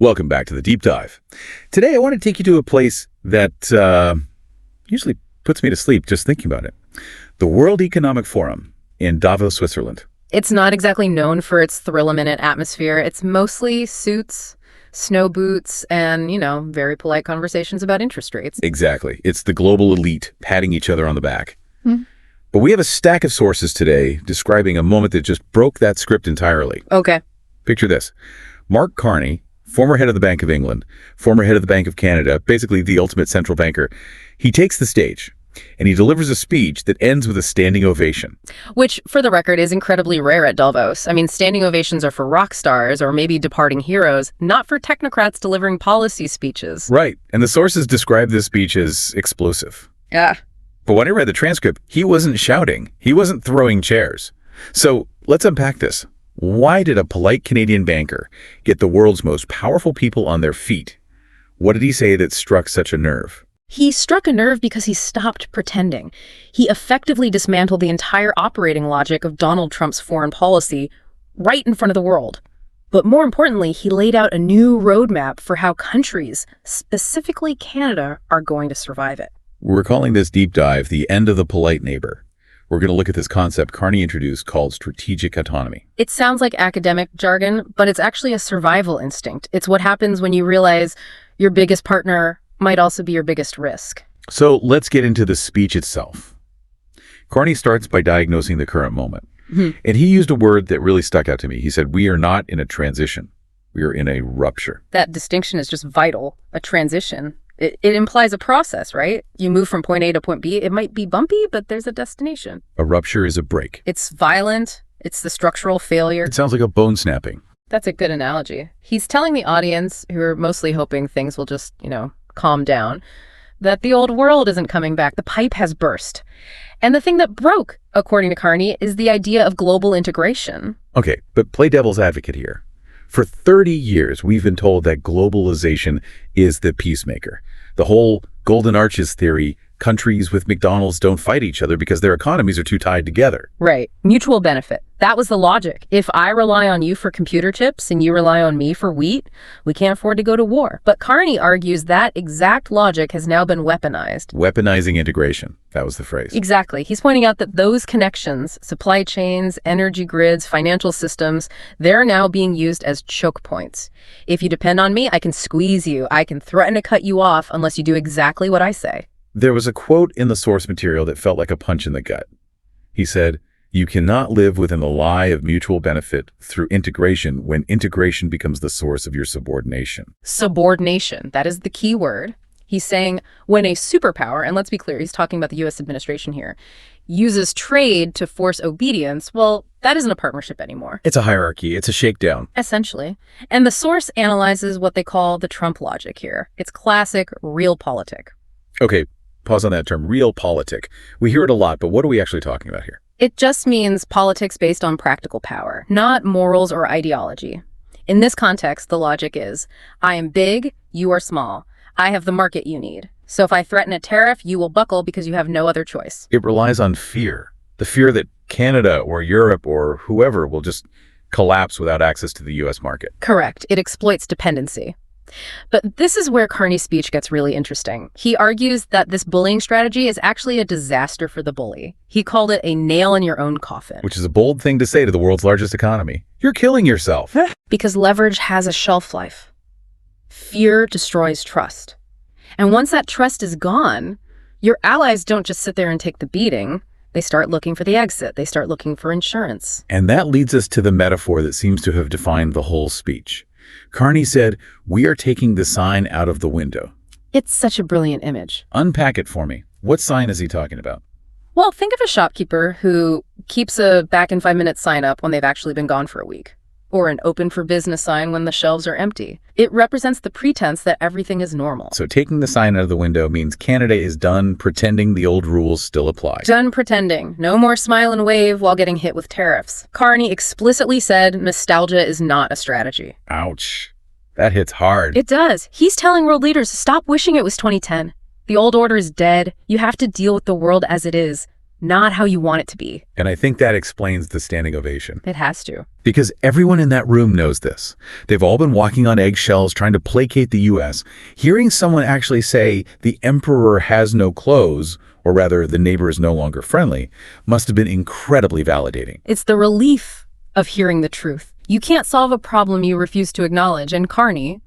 Welcome back to the Deep Dive. Today I want to take you to a place that usually puts me to sleep just thinking about it. The World Economic Forum in Davos, Switzerland. It's not exactly known for its thrill-a-minute atmosphere. It's mostly suits, snow boots, and, very polite conversations about interest rates. Exactly. It's the global elite patting each other on the back. Hmm. But we have a stack of sources today describing a moment that just broke that script entirely. Okay. Picture this. Mark Carney, former head of the Bank of England, former head of the Bank of Canada, basically the ultimate central banker, he takes the stage and he delivers a speech that ends with a standing ovation. Which, for the record, is incredibly rare at Davos. I mean, standing ovations are for rock stars or maybe departing heroes, not for technocrats delivering policy speeches. Right. And the sources describe this speech as explosive. Yeah. But when I read the transcript, he wasn't shouting. He wasn't throwing chairs. So let's unpack this. Why did a polite Canadian banker get the world's most powerful people on their feet? What did he say that struck such a nerve? He struck a nerve because he stopped pretending. He effectively dismantled the entire operating logic of Donald Trump's foreign policy right in front of the world. But more importantly, he laid out a new roadmap for how countries, specifically Canada, are going to survive it. We're calling this deep dive the end of the polite neighbor. We're going to look at this concept Carney introduced called strategic autonomy. It sounds like academic jargon, but it's actually a survival instinct. It's what happens when you realize your biggest partner might also be your biggest risk. So let's get into the speech itself. Carney starts by diagnosing the current moment. And he used a word that really stuck out to me. He said, we are not in a transition. We are in a rupture. That distinction is just vital. A transition. It implies a process, right? You move from point A to point B. It might be bumpy, but there's a destination. A rupture is a break. It's violent. It's the structural failure. It sounds like a bone snapping. That's a good analogy. He's telling the audience, who are mostly hoping things will just, calm down, that the old world isn't coming back. The pipe has burst. And the thing that broke, according to Carney, is the idea of global integration. Okay, but play devil's advocate here. For 30 years, we've been told that globalization is the peacemaker. The whole Golden Arches theory, countries with McDonald's don't fight each other because their economies are too tied together. Right. Mutual benefit. That was the logic. If I rely on you for computer chips and you rely on me for wheat, we can't afford to go to war. But Carney argues that exact logic has now been weaponized. Weaponizing integration. That was the phrase. Exactly. He's pointing out that those connections, supply chains, energy grids, financial systems, they're now being used as choke points. If you depend on me, I can squeeze you. I can threaten to cut you off unless you do exactly what I say. There was a quote in the source material that felt like a punch in the gut. He said, you cannot live within the lie of mutual benefit through integration when integration becomes the source of your subordination. Subordination. That is the key word. He's saying when a superpower, and let's be clear, he's talking about the U.S. administration here, uses trade to force obedience, well, that isn't a partnership anymore. It's a hierarchy. It's a shakedown. Essentially. And the source analyzes what they call the Trump logic here. It's classic realpolitik. Okay, pause on that term, realpolitik. We hear it a lot, but what are we actually talking about here? It just means politics based on practical power, not morals or ideology. In this context, the logic is, I am big, you are small. I have the market you need. So if I threaten a tariff, you will buckle because you have no other choice. It relies on fear. The fear that Canada or Europe or whoever will just collapse without access to the U.S. market. Correct. It exploits dependency. But this is where Carney's speech gets really interesting. He argues that this bullying strategy is actually a disaster for the bully. He called it a nail in your own coffin. Which is a bold thing to say to the world's largest economy. You're killing yourself. Because leverage has a shelf life. Fear destroys trust. And once that trust is gone, your allies don't just sit there and take the beating. They start looking for the exit. They start looking for insurance. And that leads us to the metaphor that seems to have defined the whole speech. Carney said, we are taking the sign out of the window. It's such a brilliant image. Unpack it for me. What sign is he talking about? Well, think of a shopkeeper who keeps a back in 5 minutes sign up when they've actually been gone for a week. Or an open for business sign when the shelves are empty. It represents the pretense that everything is normal. So taking the sign out of the window means Canada is done pretending the old rules still apply. Done pretending. No more smile and wave while getting hit with tariffs. Carney explicitly said nostalgia is not a strategy. Ouch. That hits hard. It does. He's telling world leaders to stop wishing it was 2010. The old order is dead. You have to deal with the world as it is not how you want it to be. And I think that explains the standing ovation. It has to. Because everyone in that room knows this. They've all been walking on eggshells trying to placate the U.S. Hearing someone actually say the emperor has no clothes, or rather the neighbor is no longer friendly, must have been incredibly validating. It's the relief of hearing the truth. You can't solve a problem you refuse to acknowledge, and Carney,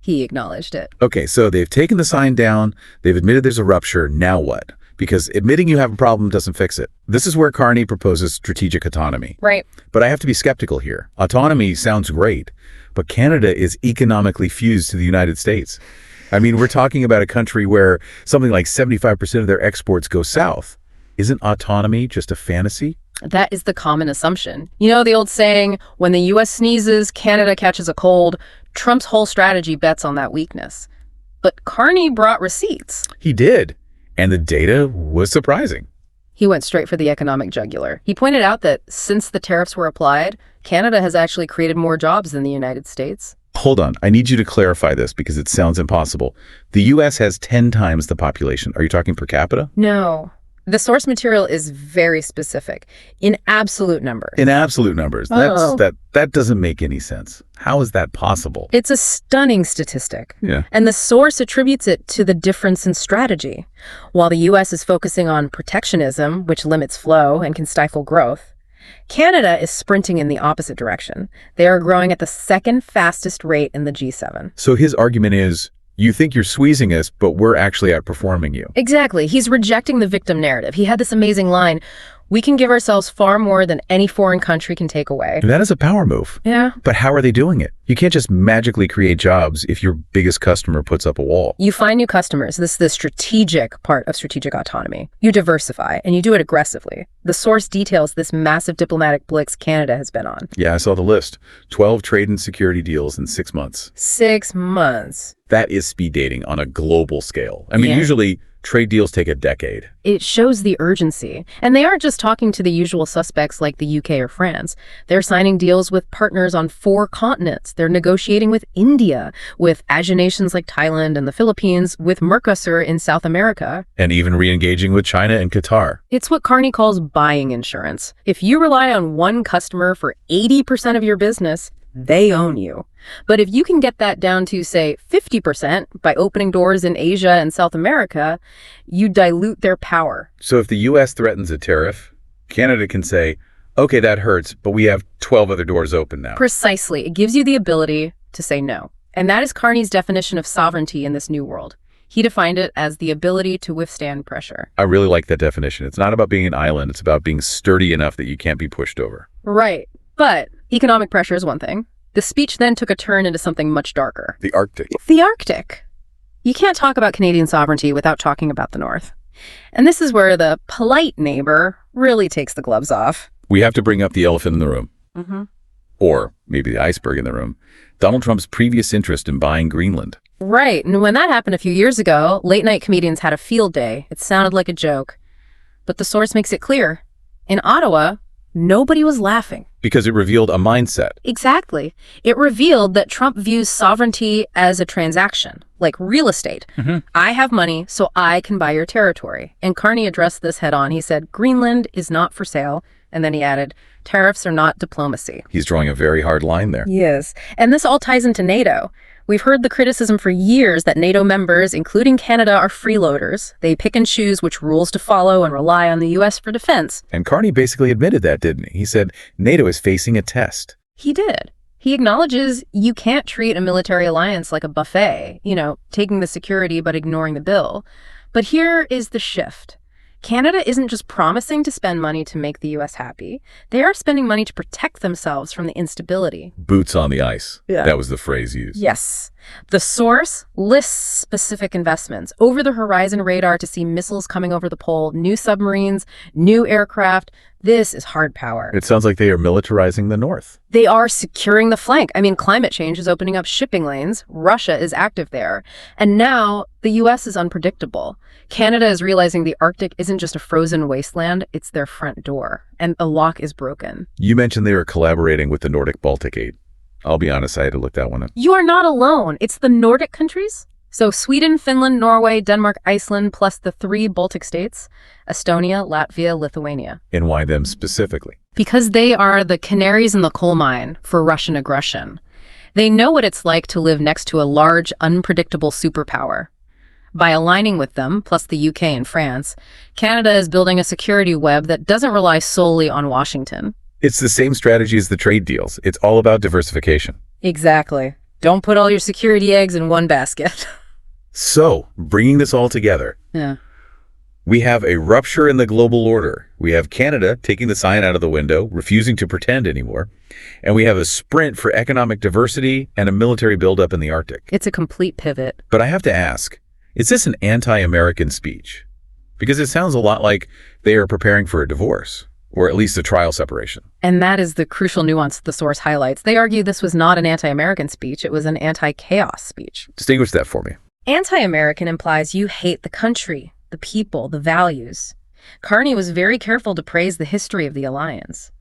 he acknowledged it. Okay, so they've taken the sign down, they've admitted there's a rupture, now what? Because admitting you have a problem doesn't fix it. This is where Carney proposes strategic autonomy. Right. But I have to be skeptical here. Autonomy sounds great, but Canada is economically fused to the United States. I mean, we're talking about a country where something like 75% of their exports go south. Isn't autonomy just a fantasy? That is the common assumption. You know the old saying, when the U.S. sneezes, Canada catches a cold. Trump's whole strategy bets on that weakness. But Carney brought receipts. He did. And the data was surprising. He went straight for the economic jugular. He pointed out that since the tariffs were applied, Canada has actually created more jobs than the United States. Hold on. I need you to clarify this because it sounds impossible. The U.S. has 10 times the population. Are you talking per capita? No. The source material is very specific, in absolute numbers. In absolute numbers. That doesn't make any sense. How is that possible? It's a stunning statistic. Yeah. And the source attributes it to the difference in strategy. While the U.S. is focusing on protectionism, which limits flow and can stifle growth, Canada is sprinting in the opposite direction. They are growing at the second fastest rate in the G7. So his argument is, you think you're squeezing us, but we're actually outperforming you. Exactly. He's rejecting the victim narrative. He had this amazing line, we can give ourselves far more than any foreign country can take away. And that is a power move. Yeah. But how are they doing it? You can't just magically create jobs if your biggest customer puts up a wall. You find new customers. This is the strategic part of strategic autonomy. You diversify, and you do it aggressively. The source details this massive diplomatic blitz Canada has been on. Yeah, I saw the list. 12 trade and security deals in 6 months. 6 months. That is speed dating on a global scale. I mean, Yeah. Usually trade deals take a decade. It shows the urgency. And they aren't just talking to the usual suspects like the UK or France. They're signing deals with partners on 4 continents. They're negotiating with India, with Asian nations like Thailand and the Philippines, with Mercosur in South America. And even re-engaging with China and Qatar. It's what Carney calls buying insurance. If you rely on one customer for 80% of your business, they own you. But if you can get that down to, say, 50% by opening doors in Asia and South America, you dilute their power. So if the U.S. threatens a tariff, Canada can say, okay, that hurts, but we have 12 other doors open now. Precisely. It gives you the ability to say no. And that is Carney's definition of sovereignty in this new world. He defined it as the ability to withstand pressure. I really like that definition. It's not about being an island. It's about being sturdy enough that you can't be pushed over. Right. But economic pressure is one thing. The speech then took a turn into something much darker. The Arctic. The Arctic. You can't talk about Canadian sovereignty without talking about the North. And this is where the polite neighbor really takes the gloves off. We have to bring up the elephant in the room. Mm-hmm. Or maybe the iceberg in the room. Donald Trump's previous interest in buying Greenland. Right. And when that happened a few years ago, late-night comedians had a field day. It sounded like a joke. But the source makes it clear. In Ottawa, nobody was laughing. Because it revealed a mindset. Exactly. It revealed that Trump views sovereignty as a transaction, like real estate. Mm-hmm. I have money, so I can buy your territory. And Carney addressed this head on. He said, Greenland is not for sale. And then he added, tariffs are not diplomacy. He's drawing a very hard line there. Yes. And this all ties into NATO. We've heard the criticism for years that NATO members, including Canada, are freeloaders. They pick and choose which rules to follow and rely on the U.S. for defense. And Carney basically admitted that, didn't he? He said NATO is facing a test. He did. He acknowledges you can't treat a military alliance like a buffet, taking the security but ignoring the bill. But here is the shift. Canada isn't just promising to spend money to make the U.S. happy. They are spending money to protect themselves from the instability. Boots on the ice. Yeah. That was the phrase used. Yes. The source lists specific investments. Over-the-horizon radar to see missiles coming over the pole, new submarines, new aircraft. This is hard power. It sounds like they are militarizing the North. They are securing the flank. Climate change is opening up shipping lanes. Russia is active there. And now the U.S. is unpredictable. Canada is realizing the Arctic isn't just a frozen wasteland, it's their front door. And the lock is broken. You mentioned they were collaborating with the Nordic Baltic 8. I'll be honest, I had to look that one up. You are not alone. It's the Nordic countries, So Sweden, Finland, Norway, Denmark, Iceland, plus the 3 Baltic states, Estonia, Latvia, Lithuania. And why them specifically? Because they are the canaries in the coal mine for Russian aggression. They know what it's like to live next to a large, unpredictable superpower. By aligning with them, plus the UK and France, Canada is building a security web that doesn't rely solely on Washington. It's the same strategy as the trade deals. It's all about diversification. Exactly. Don't put all your security eggs in one basket. So, bringing this all together, Yeah. we have a rupture in the global order. We have Canada taking the sign out of the window, refusing to pretend anymore. And we have a sprint for economic diversity and a military buildup in the Arctic. It's a complete pivot. But I have to ask, is this an anti-American speech? Because it sounds a lot like they are preparing for a divorce, or at least a trial separation. And that is the crucial nuance the source highlights. They argue this was not an anti-American speech, it was an anti-chaos speech. Distinguish that for me. Anti-American implies you hate the country, the people, the values. Carney was very careful to praise the history of the alliance.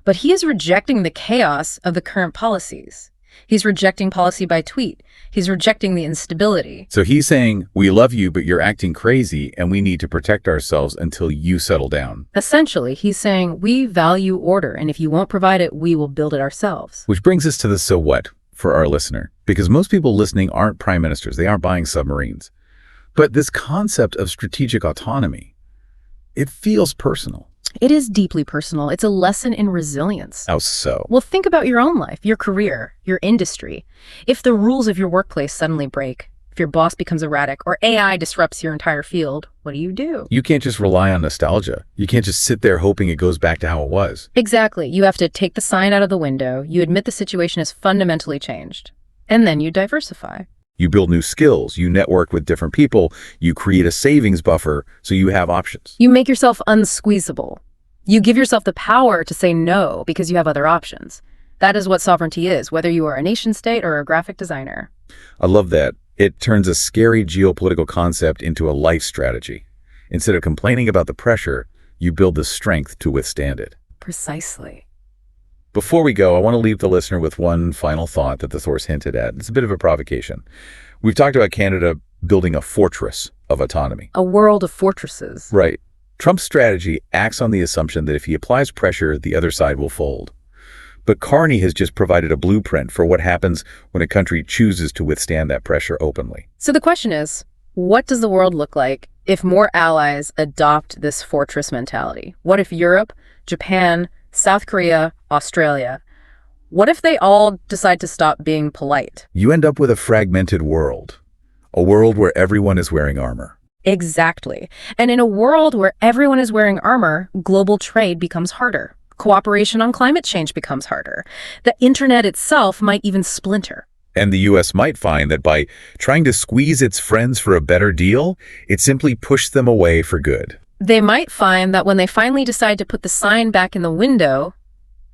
But he is rejecting the chaos of the current policies. He's rejecting policy by tweet. He's rejecting the instability. So he's saying, we love you, but you're acting crazy, and we need to protect ourselves until you settle down. Essentially, he's saying, we value order, and if you won't provide it, we will build it ourselves. Which brings us to the so what for our listener. Because most people listening aren't prime ministers. They aren't buying submarines. But this concept of strategic autonomy, it feels personal. It is deeply personal. It's a lesson in resilience. How so? Well, think about your own life, your career, your industry. If the rules of your workplace suddenly break, if your boss becomes erratic, or AI disrupts your entire field, what do? You can't just rely on nostalgia. You can't just sit there hoping it goes back to how it was. Exactly. You have to take the sign out of the window. You admit the situation has fundamentally changed. And then you diversify. You build new skills. You network with different people. You create a savings buffer so you have options. You make yourself unsqueezable. You give yourself the power to say no because you have other options. That is what sovereignty is, whether you are a nation state or a graphic designer. I love that. It turns a scary geopolitical concept into a life strategy. Instead of complaining about the pressure, you build the strength to withstand it. Precisely. Before we go, I want to leave the listener with one final thought that the source hinted at. It's a bit of a provocation. We've talked about Canada building a fortress of autonomy. A world of fortresses. Right. Trump's strategy acts on the assumption that if he applies pressure, the other side will fold. But Carney has just provided a blueprint for what happens when a country chooses to withstand that pressure openly. So the question is, what does the world look like if more allies adopt this fortress mentality? What if Europe, Japan, South Korea, Australia, what if they all decide to stop being polite? You end up with a fragmented world. A world where everyone is wearing armor. Exactly. And in a world where everyone is wearing armor, global trade becomes harder. Cooperation on climate change becomes harder. The internet itself might even splinter. And the U.S. might find that by trying to squeeze its friends for a better deal, it simply pushed them away for good. They might find that when they finally decide to put the sign back in the window,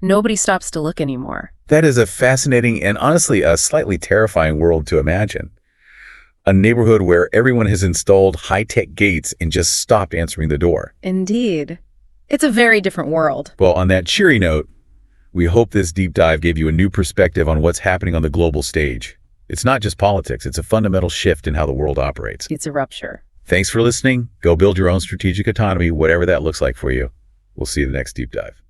nobody stops to look anymore. That is a fascinating and honestly a slightly terrifying world to imagine. A neighborhood where everyone has installed high-tech gates and just stopped answering the door. Indeed. It's a very different world. Well, on that cheery note, we hope this deep dive gave you a new perspective on what's happening on the global stage. It's not just politics, it's a fundamental shift in how the world operates. It's a rupture. Thanks for listening. Go build your own strategic autonomy, whatever that looks like for you. We'll see you in the next deep dive.